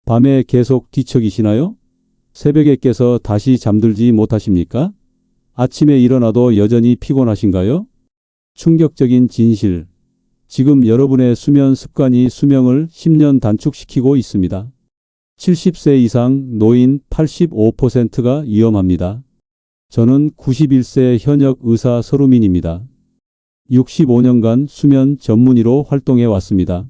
밤에 계속 뒤척이시나요? 새벽에 깨서 다시 잠들지 못하십니까? 아침에 일어나도 여전히 피곤하신가요? 충격적인 진실. 지금 여러분의 수면 습관이 수명을 10년 단축시키고 있습니다. 70세 이상 노인 85%가 위험합니다. 저는 91세 현역 의사 서루민입니다. 65년간 수면 전문의로 활동해 왔습니다.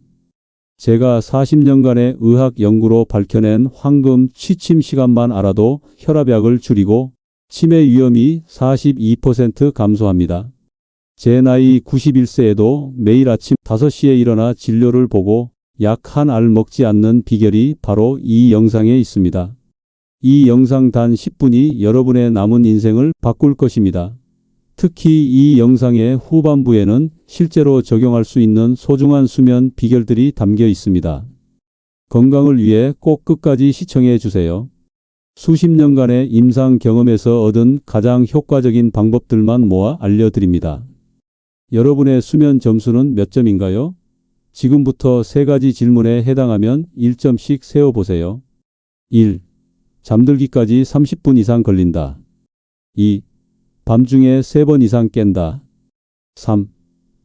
제가 40년간의 의학 연구로 밝혀낸 황금 취침 시간만 알아도 혈압약을 줄이고 치매 위험이 42% 감소합니다. 제 나이 91세에도 매일 아침 5시에 일어나 진료를 보고 약 한 알 먹지 않는 비결이 바로 이 영상에 있습니다. 이 영상 단 10분이 여러분의 남은 인생을 바꿀 것입니다. 특히 이 영상의 후반부에는 실제로 적용할 수 있는 소중한 수면 비결들이 담겨 있습니다. 건강을 위해 꼭 끝까지 시청해 주세요. 수십 년간의 임상 경험에서 얻은 가장 효과적인 방법들만 모아 알려드립니다. 여러분의 수면 점수는 몇 점인가요? 지금부터 3가지 질문에 해당하면 1점씩 세어보세요. 1. 잠들기까지 30분 이상 걸린다. 2. 밤중에 3번 이상 깬다. 3.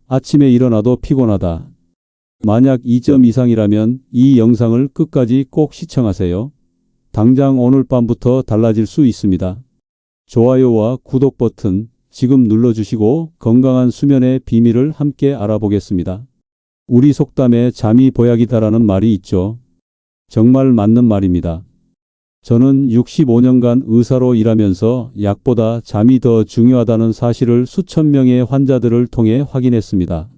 아침에 일어나도 피곤하다. 만약 2점 이상이라면 이 영상을 끝까지 꼭 시청하세요. 당장 오늘 밤부터 달라질 수 있습니다. 좋아요와 구독 버튼 지금 눌러주시고 건강한 수면의 비밀을 함께 알아보겠습니다. 우리 속담에 잠이 보약이다라는 말이 있죠. 정말 맞는 말입니다. 저는 65년간 의사로 일하면서 약보다 잠이 더 중요하다는 사실을 수천 명의 환자들을 통해 확인했습니다.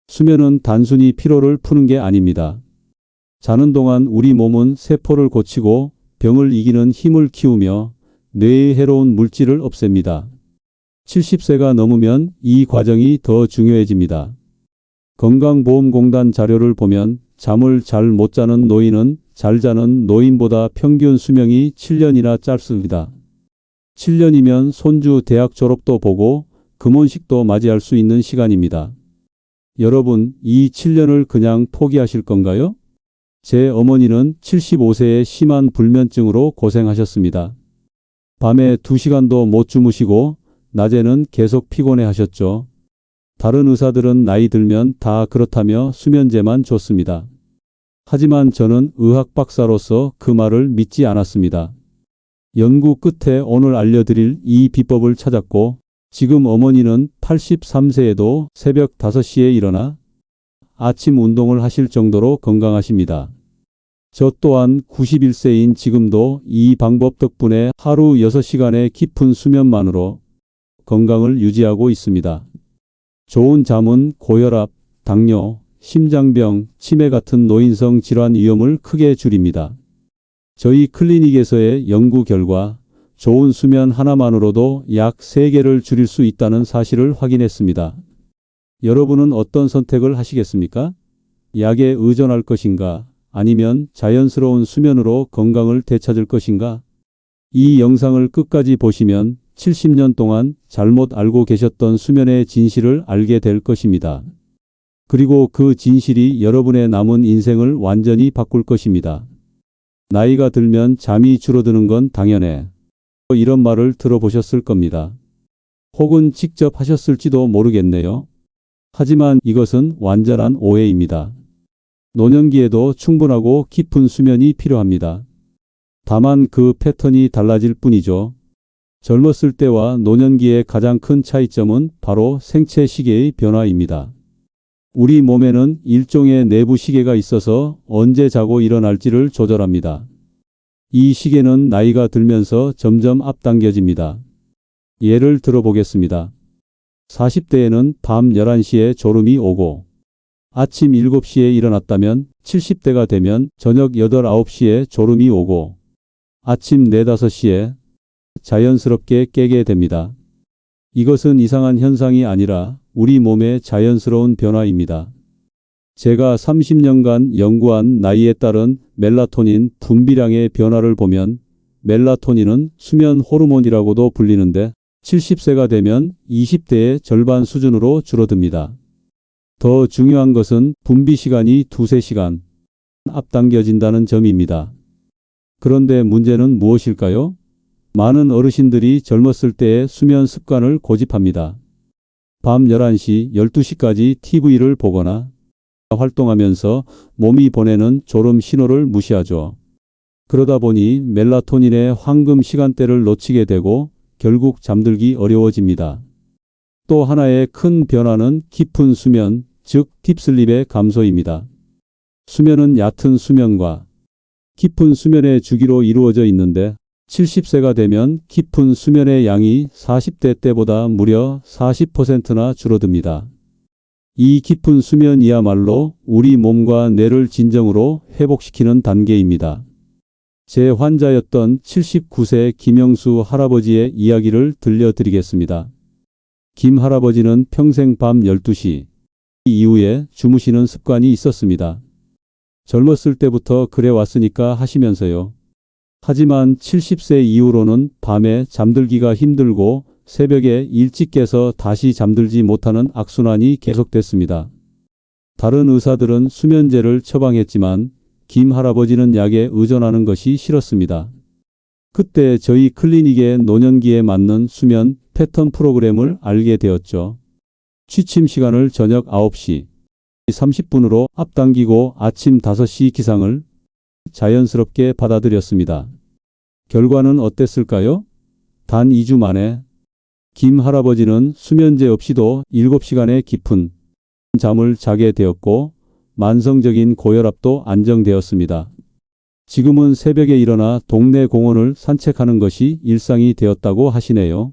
수면은 단순히 피로를 푸는 게 아닙니다. 자는 동안 우리 몸은 세포를 고치고 병을 이기는 힘을 키우며 뇌의 해로운 물질을 없앱니다. 70세가 넘으면 이 과정이 더 중요해집니다. 건강보험공단 자료를 보면 잠을 잘 못 자는 노인은 잘 자는 노인보다 평균 수명이 7년이나 짧습니다. 7년이면 손주 대학 졸업도 보고 금혼식도 맞이할 수 있는 시간입니다. 여러분, 이 7년을 그냥 포기하실 건가요? 제 어머니는 75세에 심한 불면증으로 고생하셨습니다. 밤에 2시간도 못 주무시고 낮에는 계속 피곤해 하셨죠. 다른 의사들은 나이 들면 다 그렇다며 수면제만 줬습니다. 하지만 저는 의학 박사로서 그 말을 믿지 않았습니다. 연구 끝에 오늘 알려드릴 이 비법을 찾았고 지금 어머니는 83세에도 새벽 5시에 일어나 아침 운동을 하실 정도로 건강하십니다. 저 또한 91세인 지금도 이 방법 덕분에 하루 6시간의 깊은 수면만으로 건강을 유지하고 있습니다. 좋은 잠은 고혈압, 당뇨, 심장병, 치매 같은 노인성 질환 위험을 크게 줄입니다. 저희 클리닉에서의 연구 결과 좋은 수면 하나만으로도 약 3개를 줄일 수 있다는 사실을 확인했습니다. 여러분은 어떤 선택을 하시겠습니까? 약에 의존할 것인가? 아니면 자연스러운 수면으로 건강을 되찾을 것인가? 이 영상을 끝까지 보시면 70년 동안 잘못 알고 계셨던 수면의 진실을 알게 될 것입니다. 그리고 그 진실이 여러분의 남은 인생을 완전히 바꿀 것입니다. 나이가 들면 잠이 줄어드는 건 당연해. 이런 말을 들어보셨을 겁니다. 혹은 직접 하셨을지도 모르겠네요. 하지만 이것은 완전한 오해입니다. 노년기에도 충분하고 깊은 수면이 필요합니다. 다만 그 패턴이 달라질 뿐이죠. 젊었을 때와 노년기의 가장 큰 차이점은 바로 생체 시계의 변화입니다. 우리 몸에는 일종의 내부 시계가 있어서 언제 자고 일어날지를 조절합니다. 이 시계는 나이가 들면서 점점 앞당겨집니다. 예를 들어보겠습니다. 40대에는 밤 11시에 졸음이 오고 아침 7시에 일어났다면 70대가 되면 저녁 8, 9시에 졸음이 오고 아침 4, 5시에 자연스럽게 깨게 됩니다. 이것은 이상한 현상이 아니라 우리 몸의 자연스러운 변화입니다. 제가 30년간 연구한 나이에 따른 멜라토닌 분비량의 변화를 보면 멜라토닌은 수면 호르몬이라고도 불리는데 70세가 되면 20대의 절반 수준으로 줄어듭니다. 더 중요한 것은 분비 시간이 2~3시간 앞당겨진다는 점입니다. 그런데 문제는 무엇일까요? 많은 어르신들이 젊었을 때의 수면 습관을 고집합니다. 밤 11시, 12시까지 TV를 보거나 활동하면서 몸이 보내는 졸음 신호를 무시하죠. 그러다 보니 멜라토닌의 황금 시간대를 놓치게 되고 결국 잠들기 어려워집니다. 또 하나의 큰 변화는 깊은 수면, 즉 딥슬립의 감소입니다. 수면은 얕은 수면과 깊은 수면의 주기로 이루어져 있는데 70세가 되면 깊은 수면의 양이 40대 때보다 무려 40%나 줄어듭니다. 이 깊은 수면이야말로 우리 몸과 뇌를 진정으로 회복시키는 단계입니다. 제 환자였던 79세 김영수 할아버지의 이야기를 들려드리겠습니다. 김 할아버지는 평생 밤 12시 이후에 주무시는 습관이 있었습니다. 젊었을 때부터 그래 왔으니까 하시면서요. 하지만 70세 이후로는 밤에 잠들기가 힘들고 새벽에 일찍 깨서 다시 잠들지 못하는 악순환이 계속됐습니다. 다른 의사들은 수면제를 처방했지만 김 할아버지는 약에 의존하는 것이 싫었습니다. 그때 저희 클리닉의 노년기에 맞는 수면 패턴 프로그램을 알게 되었죠. 취침 시간을 저녁 9시 30분으로 앞당기고 아침 5시 기상을 자연스럽게 받아들였습니다. 결과는 어땠을까요? 단 2주 만에 김 할아버지는 수면제 없이도 7시간의 깊은 잠을 자게 되었고 만성적인 고혈압도 안정되었습니다. 지금은 새벽에 일어나 동네 공원을 산책하는 것이 일상이 되었다고 하시네요.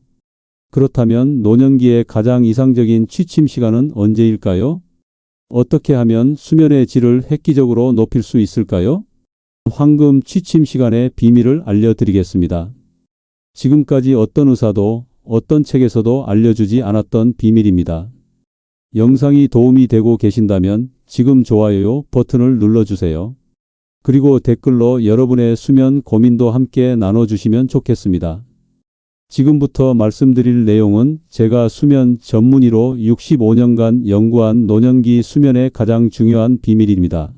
그렇다면 노년기의 가장 이상적인 취침 시간은 언제일까요? 어떻게 하면 수면의 질을 획기적으로 높일 수 있을까요? 황금 취침 시간의 비밀을 알려드리겠습니다. 지금까지 어떤 의사도 어떤 책에서도 알려주지 않았던 비밀입니다. 영상이 도움이 되고 계신다면 지금 좋아요 버튼을 눌러주세요. 그리고 댓글로 여러분의 수면 고민도 함께 나눠주시면 좋겠습니다. 지금부터 말씀드릴 내용은 제가 수면 전문의로 65년간 연구한 노년기 수면의 가장 중요한 비밀입니다.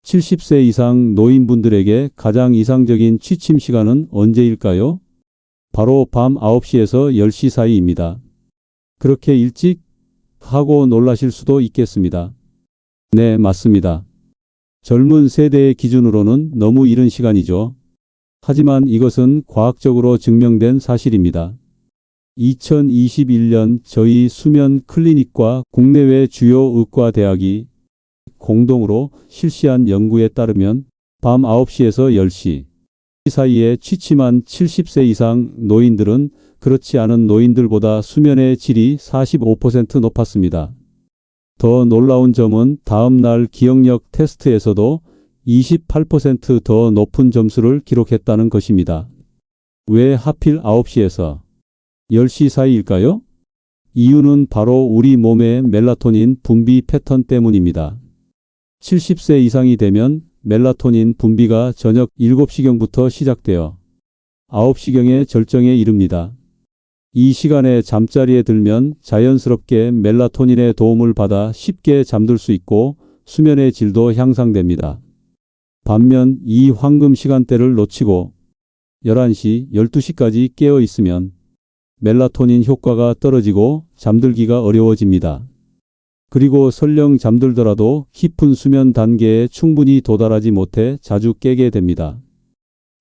70세 이상 노인분들에게 가장 이상적인 취침 시간은 언제일까요? 바로 밤 9시에서 10시 사이입니다. 그렇게 일찍? 하고 놀라실 수도 있겠습니다. 네, 맞습니다. 젊은 세대의 기준으로는 너무 이른 시간이죠. 하지만 이것은 과학적으로 증명된 사실입니다. 2021년 저희 수면 클리닉과 국내외 주요 의과대학이 공동으로 실시한 연구에 따르면 밤 9시에서 10시 사이에 취침한 70세 이상 노인들은 그렇지 않은 노인들보다 수면의 질이 45% 높았습니다. 더 놀라운 점은 다음 날 기억력 테스트에서도 28% 더 높은 점수를 기록했다는 것입니다. 왜 하필 9시에서 10시 사이일까요? 이유는 바로 우리 몸의 멜라토닌 분비 패턴 때문입니다. 70세 이상이 되면 멜라토닌 분비가 저녁 7시경부터 시작되어 9시경에 절정에 이릅니다. 이 시간에 잠자리에 들면 자연스럽게 멜라토닌의 도움을 받아 쉽게 잠들 수 있고 수면의 질도 향상됩니다. 반면 이 황금 시간대를 놓치고 11시, 12시까지 깨어 있으면 멜라토닌 효과가 떨어지고 잠들기가 어려워집니다. 그리고 설령 잠들더라도 깊은 수면 단계에 충분히 도달하지 못해 자주 깨게 됩니다.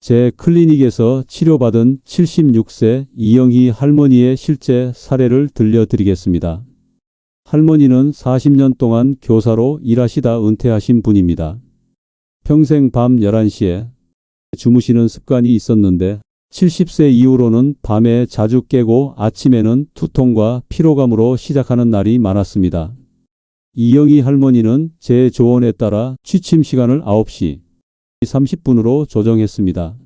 제 클리닉에서 치료받은 76세 이영희 할머니의 실제 사례를 들려드리겠습니다. 할머니는 40년 동안 교사로 일하시다 은퇴하신 분입니다. 평생 밤 11시에 주무시는 습관이 있었는데 70세 이후로는 밤에 자주 깨고 아침에는 두통과 피로감으로 시작하는 날이 많았습니다. 이영희 할머니는 제 조언에 따라 취침 시간을 9시 30분으로 조정했습니다.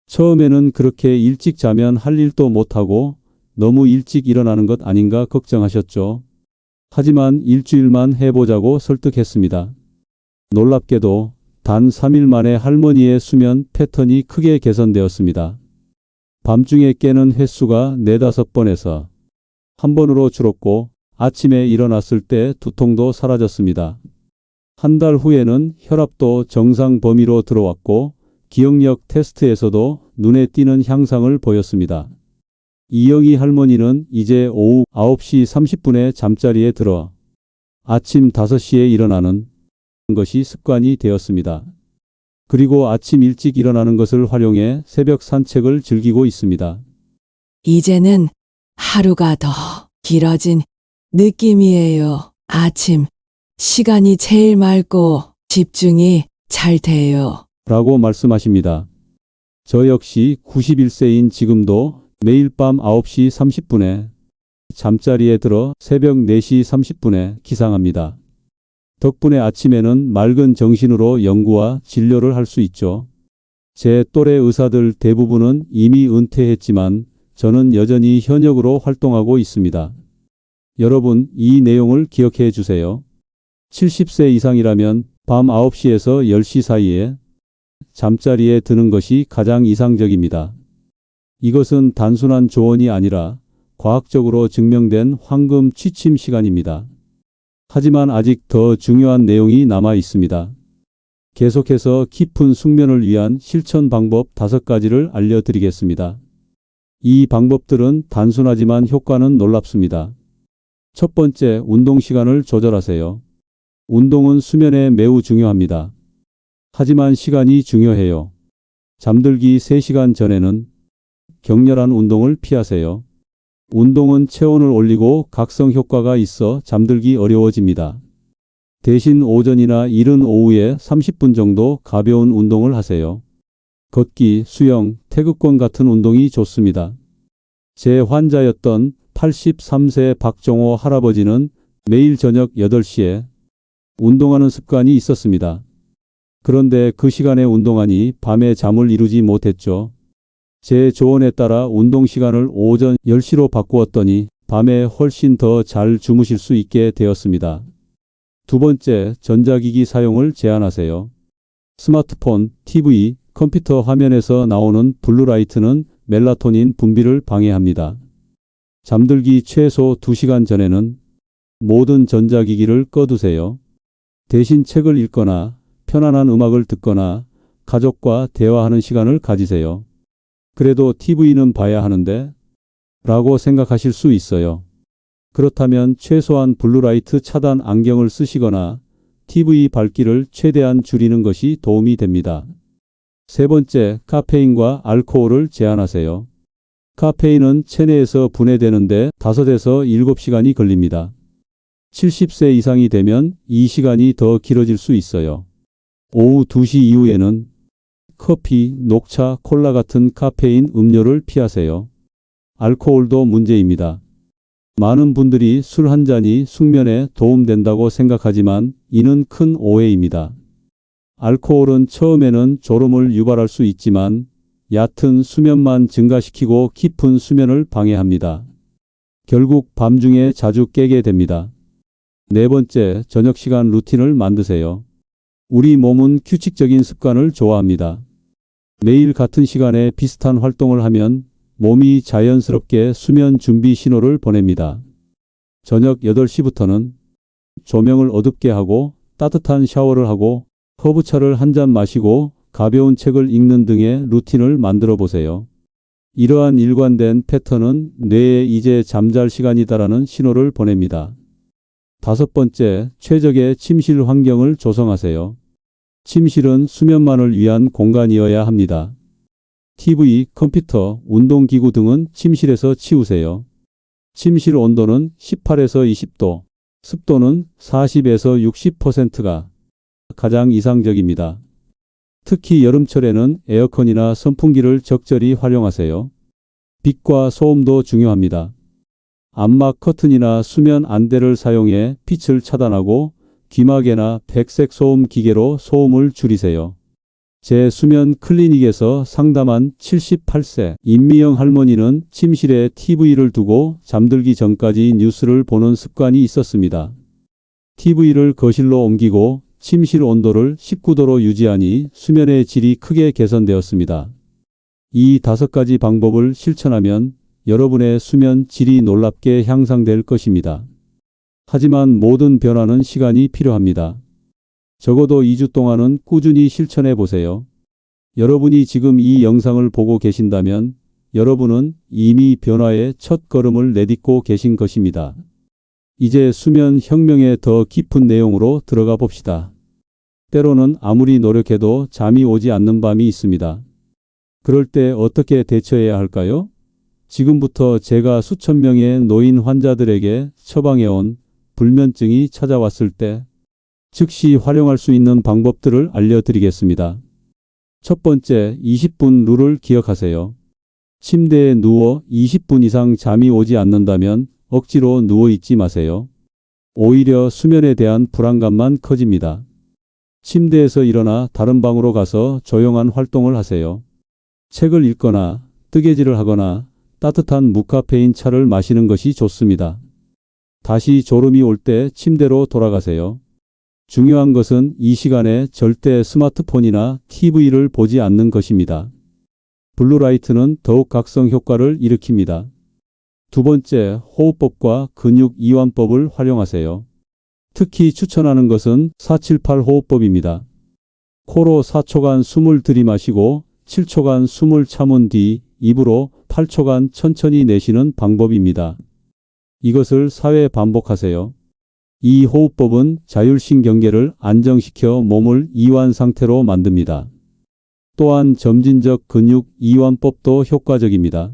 처음에는 그렇게 일찍 자면 할 일도 못하고 너무 일찍 일어나는 것 아닌가 걱정하셨죠. 하지만 일주일만 해보자고 설득했습니다. 놀랍게도 단 3일 만에 할머니의 수면 패턴이 크게 개선되었습니다. 밤중에 깨는 횟수가 4-5번에서 1번으로 줄었고 아침에 일어났을 때 두통도 사라졌습니다. 한 달 후에는 혈압도 정상 범위로 들어왔고 기억력 테스트에서도 눈에 띄는 향상을 보였습니다. 이영희 할머니는 이제 오후 9시 30분에 잠자리에 들어 아침 5시에 일어나는 것이 습관이 되었습니다. 그리고 아침 일찍 일어나는 것을 활용해 새벽 산책을 즐기고 있습니다. 이제는 하루가 더 길어진 느낌이에요. 아침 시간이 제일 맑고 집중이 잘 돼요. 라고 말씀하십니다. 저 역시 91세인 지금도 매일 밤 9시 30분에 잠자리에 들어 새벽 4시 30분에 기상합니다. 덕분에 아침에는 맑은 정신으로 연구와 진료를 할 수 있죠. 제 또래 의사들 대부분은 이미 은퇴했지만 저는 여전히 현역으로 활동하고 있습니다. 여러분, 이 내용을 기억해 주세요. 70세 이상이라면 밤 9시에서 10시 사이에 잠자리에 드는 것이 가장 이상적입니다. 이것은 단순한 조언이 아니라 과학적으로 증명된 황금 취침 시간입니다. 하지만 아직 더 중요한 내용이 남아 있습니다. 계속해서 깊은 숙면을 위한 실천 방법 5가지를 알려드리겠습니다. 이 방법들은 단순하지만 효과는 놀랍습니다. 첫 번째, 운동 시간을 조절하세요. 운동은 수면에 매우 중요합니다. 하지만 시간이 중요해요. 잠들기 3시간 전에는 격렬한 운동을 피하세요. 운동은 체온을 올리고 각성 효과가 있어 잠들기 어려워집니다. 대신 오전이나 이른 오후에 30분 정도 가벼운 운동을 하세요. 걷기, 수영, 태극권 같은 운동이 좋습니다. 제 환자였던 83세 박종호 할아버지는 매일 저녁 8시에 운동하는 습관이 있었습니다. 그런데 그 시간에 운동하니 밤에 잠을 이루지 못했죠. 제 조언에 따라 운동 시간을 오전 10시로 바꾸었더니 밤에 훨씬 더 잘 주무실 수 있게 되었습니다. 두 번째, 전자기기 사용을 제한하세요. 스마트폰, TV, 컴퓨터 화면에서 나오는 블루라이트는 멜라토닌 분비를 방해합니다. 잠들기 최소 2시간 전에는 모든 전자기기를 꺼두세요. 대신 책을 읽거나 편안한 음악을 듣거나 가족과 대화하는 시간을 가지세요. 그래도 TV는 봐야 하는데? 라고 생각하실 수 있어요. 그렇다면 최소한 블루라이트 차단 안경을 쓰시거나 TV 밝기를 최대한 줄이는 것이 도움이 됩니다. 세 번째, 카페인과 알코올을 제한하세요. 카페인은 체내에서 분해되는데 5에서 7시간이 걸립니다. 70세 이상이 되면 이 시간이 더 길어질 수 있어요. 오후 2시 이후에는 커피, 녹차, 콜라 같은 카페인 음료를 피하세요. 알코올도 문제입니다. 많은 분들이 술 한 잔이 숙면에 도움된다고 생각하지만 이는 큰 오해입니다. 알코올은 처음에는 졸음을 유발할 수 있지만 얕은 수면만 증가시키고 깊은 수면을 방해합니다. 결국 밤중에 자주 깨게 됩니다. 네 번째, 저녁 시간 루틴을 만드세요. 우리 몸은 규칙적인 습관을 좋아합니다. 매일 같은 시간에 비슷한 활동을 하면 몸이 자연스럽게 수면 준비 신호를 보냅니다. 저녁 8시부터는 조명을 어둡게 하고 따뜻한 샤워를 하고 허브차를 한 잔 마시고 가벼운 책을 읽는 등의 루틴을 만들어 보세요. 이러한 일관된 패턴은 뇌에 이제 잠잘 시간이다라는 신호를 보냅니다. 다섯 번째, 최적의 침실 환경을 조성하세요. 침실은 수면만을 위한 공간이어야 합니다. TV, 컴퓨터, 운동기구 등은 침실에서 치우세요. 침실 온도는 18에서 20도, 습도는 40에서 60%가 가장 이상적입니다. 특히 여름철에는 에어컨이나 선풍기를 적절히 활용하세요. 빛과 소음도 중요합니다. 암막 커튼이나 수면 안대를 사용해 빛을 차단하고 귀마개나 백색 소음 기계로 소음을 줄이세요. 제 수면 클리닉에서 상담한 78세 임미영 할머니는 침실에 TV를 두고 잠들기 전까지 뉴스를 보는 습관이 있었습니다. TV를 거실로 옮기고 침실 온도를 19도로 유지하니 수면의 질이 크게 개선되었습니다. 이 5가지 방법을 실천하면 여러분의 수면 질이 놀랍게 향상될 것입니다. 하지만 모든 변화는 시간이 필요합니다. 적어도 2주 동안은 꾸준히 실천해 보세요. 여러분이 지금 이 영상을 보고 계신다면 여러분은 이미 변화의 첫 걸음을 내딛고 계신 것입니다. 이제 수면 혁명의 더 깊은 내용으로 들어가 봅시다. 때로는 아무리 노력해도 잠이 오지 않는 밤이 있습니다. 그럴 때 어떻게 대처해야 할까요? 지금부터 제가 수천 명의 노인 환자들에게 처방해온 불면증이 찾아왔을 때 즉시 활용할 수 있는 방법들을 알려드리겠습니다. 첫 번째, 20분 룰을 기억하세요. 침대에 누워 20분 이상 잠이 오지 않는다면 억지로 누워 있지 마세요. 오히려 수면에 대한 불안감만 커집니다. 침대에서 일어나 다른 방으로 가서 조용한 활동을 하세요. 책을 읽거나 뜨개질을 하거나 따뜻한 무카페인 차를 마시는 것이 좋습니다. 다시 졸음이 올 때 침대로 돌아가세요. 중요한 것은 이 시간에 절대 스마트폰이나 TV를 보지 않는 것입니다. 블루라이트는 더욱 각성 효과를 일으킵니다. 두 번째, 호흡법과 근육 이완법을 활용하세요. 특히 추천하는 것은 478 호흡법입니다. 코로 4초간 숨을 들이마시고 7초간 숨을 참은 뒤 입으로 8초간 천천히 내쉬는 방법입니다. 이것을 4회 반복하세요. 이 호흡법은 자율신경계를 안정시켜 몸을 이완 상태로 만듭니다. 또한 점진적 근육 이완법도 효과적입니다.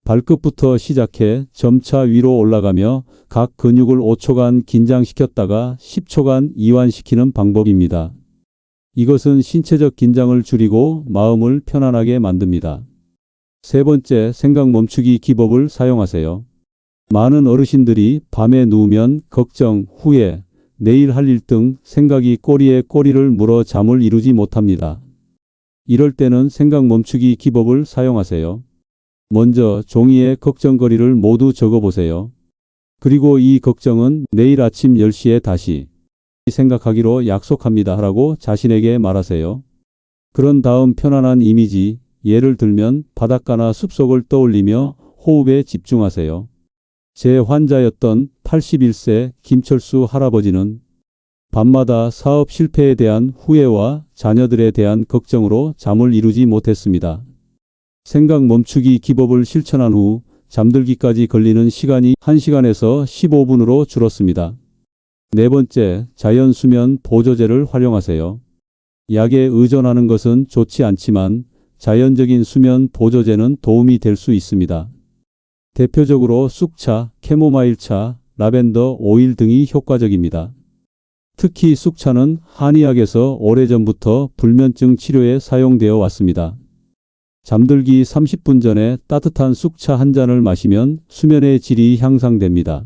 발끝부터 시작해 점차 위로 올라가며 각 근육을 5초간 긴장시켰다가 10초간 이완시키는 방법입니다. 이것은 신체적 긴장을 줄이고 마음을 편안하게 만듭니다. 세 번째, 생각 멈추기 기법을 사용하세요. 많은 어르신들이 밤에 누우면 걱정, 후회, 내일 할 일 등 생각이 꼬리에 꼬리를 물어 잠을 이루지 못합니다. 이럴 때는 생각 멈추기 기법을 사용하세요. 먼저 종이에 걱정거리를 모두 적어보세요. 그리고 이 걱정은 내일 아침 10시에 다시 생각하기로 약속합니다 라고 자신에게 말하세요. 그런 다음 편안한 이미지, 예를 들면 바닷가나 숲속을 떠올리며 호흡에 집중하세요. 제 환자였던 81세 김철수 할아버지는 밤마다 사업 실패에 대한 후회와 자녀들에 대한 걱정으로 잠을 이루지 못했습니다. 생각 멈추기 기법을 실천한 후 잠들기까지 걸리는 시간이 1시간에서 15분으로 줄었습니다. 네 번째, 자연 수면 보조제를 활용하세요. 약에 의존하는 것은 좋지 않지만 자연적인 수면 보조제는 도움이 될 수 있습니다. 대표적으로 쑥차, 캐모마일차, 라벤더 오일 등이 효과적입니다. 특히 쑥차는 한의학에서 오래전부터 불면증 치료에 사용되어 왔습니다. 잠들기 30분 전에 따뜻한 쑥차 한 잔을 마시면 수면의 질이 향상됩니다.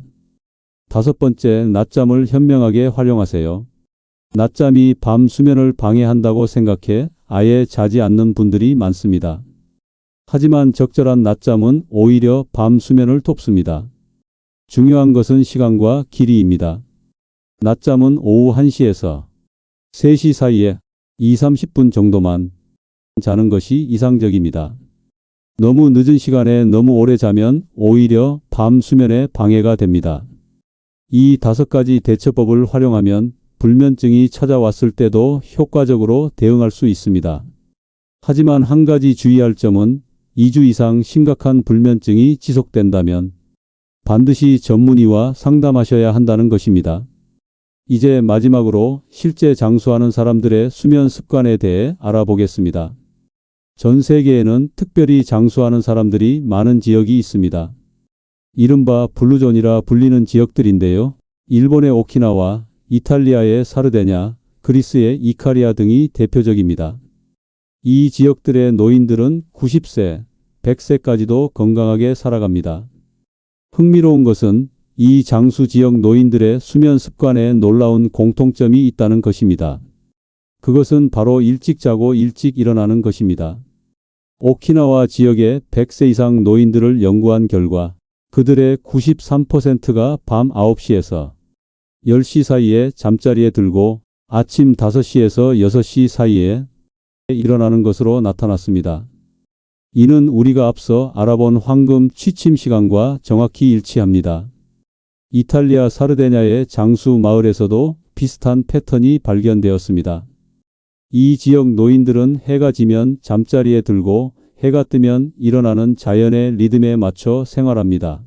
다섯 번째, 낮잠을 현명하게 활용하세요. 낮잠이 밤 수면을 방해한다고 생각해 아예 자지 않는 분들이 많습니다. 하지만 적절한 낮잠은 오히려 밤 수면을 돕습니다. 중요한 것은 시간과 길이입니다. 낮잠은 오후 1시에서 3시 사이에 20-30분 정도만 자는 것이 이상적입니다. 너무 늦은 시간에 너무 오래 자면 오히려 밤 수면에 방해가 됩니다. 이 5가지 대처법을 활용하면 불면증이 찾아왔을 때도 효과적으로 대응할 수 있습니다. 하지만 한 가지 주의할 점은 2주 이상 심각한 불면증이 지속된다면 반드시 전문의와 상담하셔야 한다는 것입니다. 이제 마지막으로 실제 장수하는 사람들의 수면 습관에 대해 알아보겠습니다. 전 세계에는 특별히 장수하는 사람들이 많은 지역이 있습니다. 이른바 블루존이라 불리는 지역들인데요. 일본의 오키나와, 이탈리아의 사르데냐, 그리스의 이카리아 등이 대표적입니다. 이 지역들의 노인들은 90세, 100세까지도 건강하게 살아갑니다. 흥미로운 것은 이 장수 지역 노인들의 수면 습관에 놀라운 공통점이 있다는 것입니다. 그것은 바로 일찍 자고 일찍 일어나는 것입니다. 오키나와 지역의 100세 이상 노인들을 연구한 결과 그들의 93%가 밤 9시에서 10시 사이에 잠자리에 들고 아침 5시에서 6시 사이에 일어나는 것으로 나타났습니다. 이는 우리가 앞서 알아본 황금 취침 시간과 정확히 일치합니다. 이탈리아 사르데냐의 장수 마을에서도 비슷한 패턴이 발견되었습니다. 이 지역 노인들은 해가 지면 잠자리에 들고 해가 뜨면 일어나는 자연의 리듬에 맞춰 생활합니다.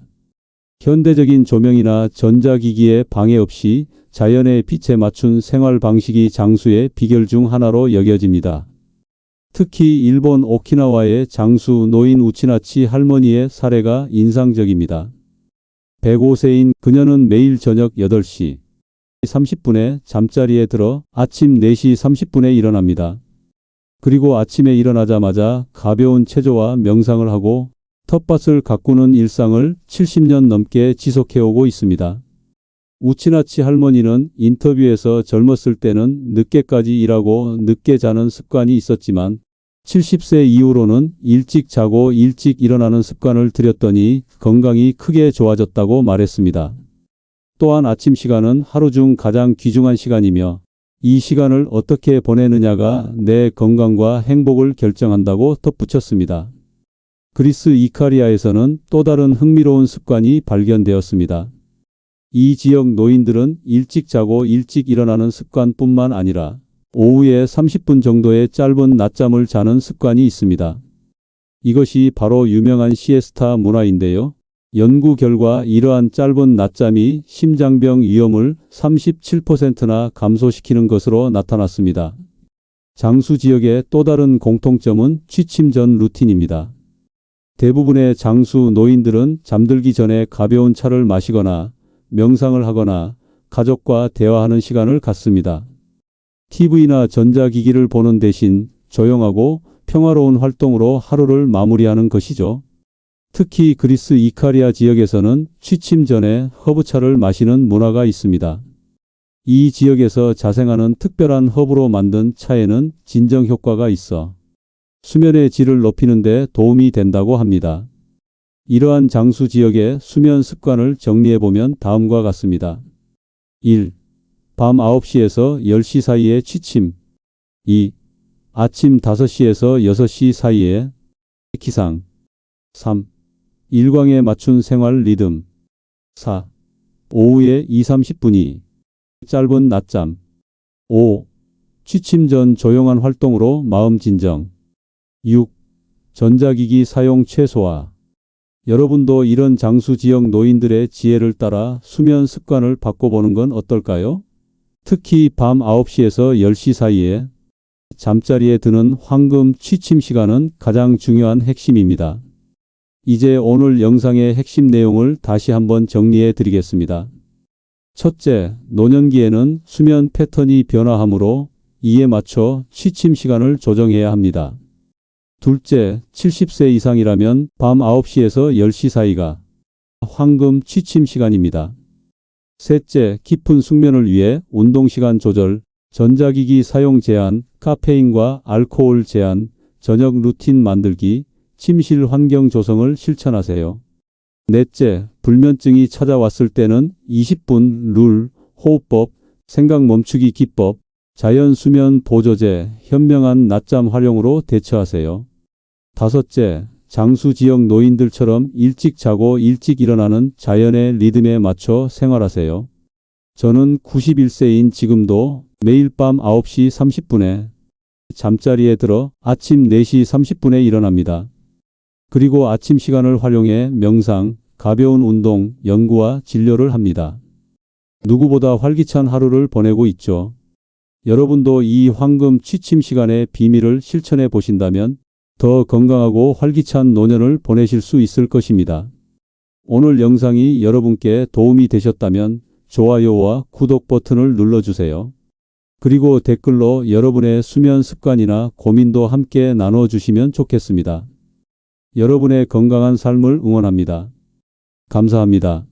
현대적인 조명이나 전자기기의 방해 없이 자연의 빛에 맞춘 생활 방식이 장수의 비결 중 하나로 여겨집니다. 특히 일본 오키나와의 장수 노인 우치나치 할머니의 사례가 인상적입니다. 105세인 그녀는 매일 저녁 8시 30분에 잠자리에 들어 아침 4시 30분에 일어납니다. 그리고 아침에 일어나자마자 가벼운 체조와 명상을 하고 텃밭을 가꾸는 일상을 70년 넘게 지속해오고 있습니다. 우치나치 할머니는 인터뷰에서 젊었을 때는 늦게까지 일하고 늦게 자는 습관이 있었지만 70세 이후로는 일찍 자고 일찍 일어나는 습관을 들였더니 건강이 크게 좋아졌다고 말했습니다. 또한 아침 시간은 하루 중 가장 귀중한 시간이며 이 시간을 어떻게 보내느냐가 내 건강과 행복을 결정한다고 덧붙였습니다. 그리스 이카리아에서는 또 다른 흥미로운 습관이 발견되었습니다. 이 지역 노인들은 일찍 자고 일찍 일어나는 습관뿐만 아니라 오후에 30분 정도의 짧은 낮잠을 자는 습관이 있습니다. 이것이 바로 유명한 시에스타 문화인데요. 연구 결과 이러한 짧은 낮잠이 심장병 위험을 37%나 감소시키는 것으로 나타났습니다. 장수 지역의 또 다른 공통점은 취침 전 루틴입니다. 대부분의 장수 노인들은 잠들기 전에 가벼운 차를 마시거나 명상을 하거나 가족과 대화하는 시간을 갖습니다. TV나 전자기기를 보는 대신 조용하고 평화로운 활동으로 하루를 마무리하는 것이죠. 특히 그리스 이카리아 지역에서는 취침 전에 허브차를 마시는 문화가 있습니다. 이 지역에서 자생하는 특별한 허브로 만든 차에는 진정 효과가 있어 수면의 질을 높이는 데 도움이 된다고 합니다. 이러한 장수 지역의 수면 습관을 정리해보면 다음과 같습니다. 1. 밤 9시에서 10시 사이에 취침. 2. 아침 5시에서 6시 사이에 기상. 3. 일광에 맞춘 생활 리듬. 4. 오후에 20-30분이 짧은 낮잠. 5. 취침 전 조용한 활동으로 마음 진정. 6. 전자기기 사용 최소화. 여러분도 이런 장수 지역 노인들의 지혜를 따라 수면 습관을 바꿔보는 건 어떨까요? 특히 밤 9시에서 10시 사이에 잠자리에 드는 황금 취침 시간은 가장 중요한 핵심입니다. 이제 오늘 영상의 핵심 내용을 다시 한번 정리해 드리겠습니다. 첫째, 노년기에는 수면 패턴이 변화하므로 이에 맞춰 취침 시간을 조정해야 합니다. 둘째, 70세 이상이라면 밤 9시에서 10시 사이가 황금 취침 시간입니다. 셋째, 깊은 숙면을 위해 운동시간 조절, 전자기기 사용 제한, 카페인과 알코올 제한, 저녁 루틴 만들기, 침실 환경 조성을 실천하세요. 넷째, 불면증이 찾아왔을 때는 20분 룰, 호흡법, 생각 멈추기 기법, 자연 수면 보조제, 현명한 낮잠 활용으로 대처하세요. 다섯째, 장수 지역 노인들처럼 일찍 자고 일찍 일어나는 자연의 리듬에 맞춰 생활하세요. 저는 91세인 지금도 매일 밤 9시 30분에 잠자리에 들어 아침 4시 30분에 일어납니다. 그리고 아침 시간을 활용해 명상, 가벼운 운동, 연구와 진료를 합니다. 누구보다 활기찬 하루를 보내고 있죠. 여러분도 이 황금 취침 시간의 비밀을 실천해 보신다면 더 건강하고 활기찬 노년을 보내실 수 있을 것입니다. 오늘 영상이 여러분께 도움이 되셨다면 좋아요와 구독 버튼을 눌러주세요. 그리고 댓글로 여러분의 수면 습관이나 고민도 함께 나눠주시면 좋겠습니다. 여러분의 건강한 삶을 응원합니다. 감사합니다.